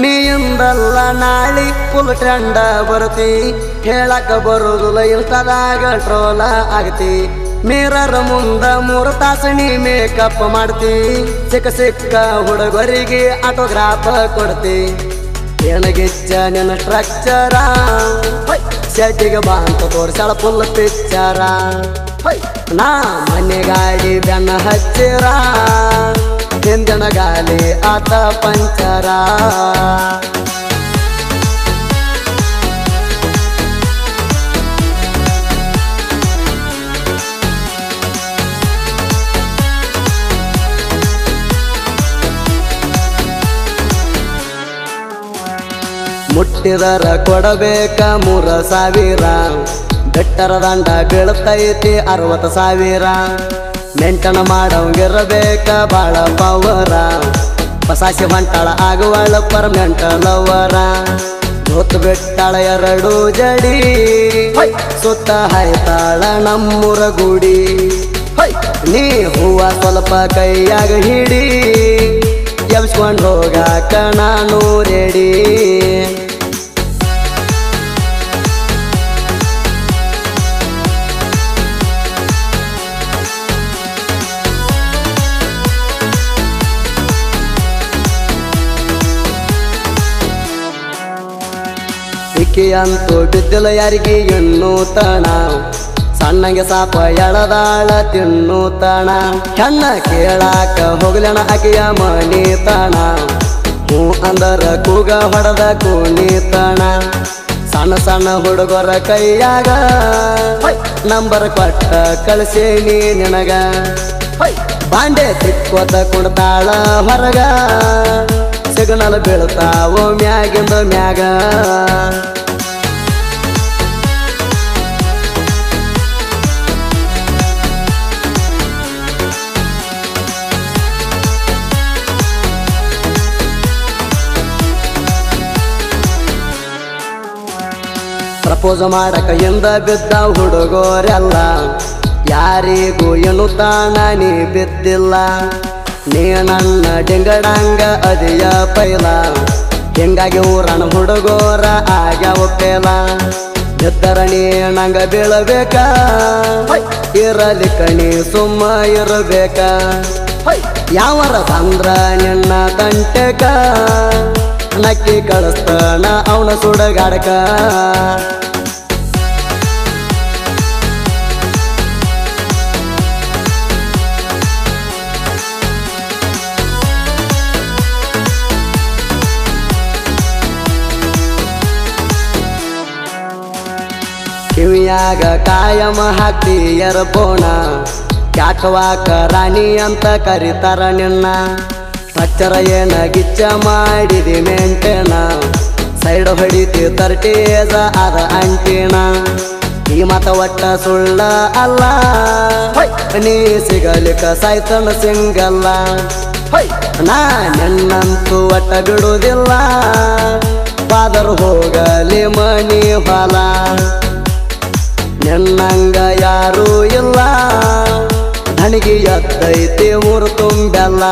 ನೀಂದಲ್ಲ ನಾಳಿ ಫುಲ್ ಟ್ರೆಂಡ ಬರ್ತಿ ಹೇಳಕ ಬರುದಿಲ್ಲ ಇನ್ಸ್ಟಾದಾಗ ಟ್ರೋಲ ಆಗ್ತಿ ಮಿರರ್ ಮುಂದ 3 ತಾಸು ನೀ ಮೇಕಪ್ ಮಾಡ್ತಿ ಸಿಕ್ಕ ಸಿಕ್ಕ ಹುಡುಗರಿಗೆ ಆಟೋಗ್ರಾಫ್ ಕೊಡ್ತಿ ಏನಗಿಚ್ಚ ನಿನ್ನ ಸ್ಟ್ರಕ್ಚರ ಶೆಟ್ಟಿಗೆ ಬಾ ಅಂತ ತೋರ್ಸಾಳ ಫುಲ್ ಪಿಕ್ಚರ ನಾ ಮನೆ ಗಾಡಿ ಬೆನ್ನ ಹಚ್ಚಿರ ಹಿಂದಿನ ಗಾಲಿ ಆತ ಪಂಚರ ಮುಟ್ಟಿದರ ಕೊಡಬೇಕ 3,000 ಬೆಟ್ಟರ ದಂಡ ಬೀಳ್ತೈತಿ 60,000 ಮೆಂಟನ ಮಾಡಂಗಿರಬೇಕ ಬಾಳ ಪವರ ಪಸಾಸಿ ಹೊಂಟಾಳ ಆಗುವಳ ಪರ್ಮನೆಂಟ್ ಲವರ ಹೊತ್ತು ಬಿಟ್ಟಾಳ 2 ಜಡಿ ಸುತ್ತ ಹಾಯ್ತಾಳ ನಮ್ಮೂರ ಗುಡಿ ನೀ ಹೂವ ಸ್ವಲ್ಪ ಕೈಯಾಗ ಹಿಡಿ ಎಬ್ಸ್ಕೊಂಡ್ ಹೋಗಾಕ ನಾನು ರೆಡಿ ಅಂತೂ ಬಿದ್ದಿಲ್ಲ ಯಾರಿಗೆ ಇನ್ನೂ ತಣ ಸಣ್ಣಗೆ ಸಾಪ ಎಳದಾಳ ತಿನ್ನು ತಣ ಹೆಣ್ಣ ಕೇಳಾಕ ಹೋಗ್ಲಣ ಆಕೆಯ ಮನಿ ತಣ ಹೂ ಅಂದರ ಕೂಗ ಹೊಡೆದ ಕೂನಿ ತಣ ಸಣ್ಣ ಸಣ್ಣ ಹುಡುಗರ ಕೈಯಾಗ ನಂಬರ್ ಕೊಟ್ಟ ಕಳಿಸೇನಿ ನಿನಗ ಬಾಂಡೆ ತಿಕ್ಕೋತ ಕುಡ್ತಾಳ ಹೊರಗ ಸಿಗ್ನಲ್ ಬೀಳ್ತಾವೋ ಮ್ಯಾಗಿಂದ ಮ್ಯಾಗ ಪ್ರಪೋಸ್ ಮಾಡಕ ಎಂದ ಬಿದ್ದ ಹುಡುಗೋರೆಲ್ಲ ಯಾರಿಗೂ ಏನು ತಾಣ ನೀ ಬಿದ್ದಿಲ್ಲ ನೀ ನನ್ನ ಡಿಂಗಡಂಗ ಅದಿಯ ಪೈಲ ಹಿಂಗಾಗಿ ಊರಣ ಹುಡುಗೋರ ಆಗ್ಯಾವ ಪೇಲ ಬಿದ್ದರ ನೀ ನಂಗ ಬೀಳಬೇಕ ಇರಲಿಕ್ಕ ನೀ ಸುಮ್ಮ ಇರಬೇಕ ಯಾವರ ತಂದ್ರ ನಿನ್ನ ತಂಟೆಕ ನಕ್ಕಿ ಕಳಿಸ್ತಾನ ಅವನ ಸುಡಗಾಡಕ ಕಿವಿಯಾಗ ಕಾಯಮ ಹಾಕ್ತಿ ಎರ್ಬೋಣ ಕ್ಯಾಕವಾಕ ರಾಣಿ ಅಂತ ಕರಿತಾರ ನಿನ್ನ ಸ್ಟ್ರಕ್ಚರ ಏನ ಗಿಚ್ಚ ಮಾಡಿದಿ ಮೇಂಟೇನ ಸೈಡ್ ಹೊಡಿತಿ 30 ಏಜ ಅದ ಅಂಟಿನ ಈ ಮಾತ ಒಟ್ಟ ಸುಳ್ಳ ಅಲ್ಲ ನೀ ಸಿಗಲಿಕ್ಕ ಸಾಯ್ತನ ಸಿಂಗಲ್ಲ ನಾ ನಿನ್ನಂತೂ ಒಟ್ಟ ಬಿಡುವುದಿಲ್ಲ ಫಾದರ್ ಹೋಗಲಿ ಮನಿ ಹೊಲ ನಿನ್ನಂಗ ಯಾರೂ ಇಲ್ಲ ನನಗೆ ಎತ್ತೈತಿ ಊರು ತುಂಬೆಲ್ಲ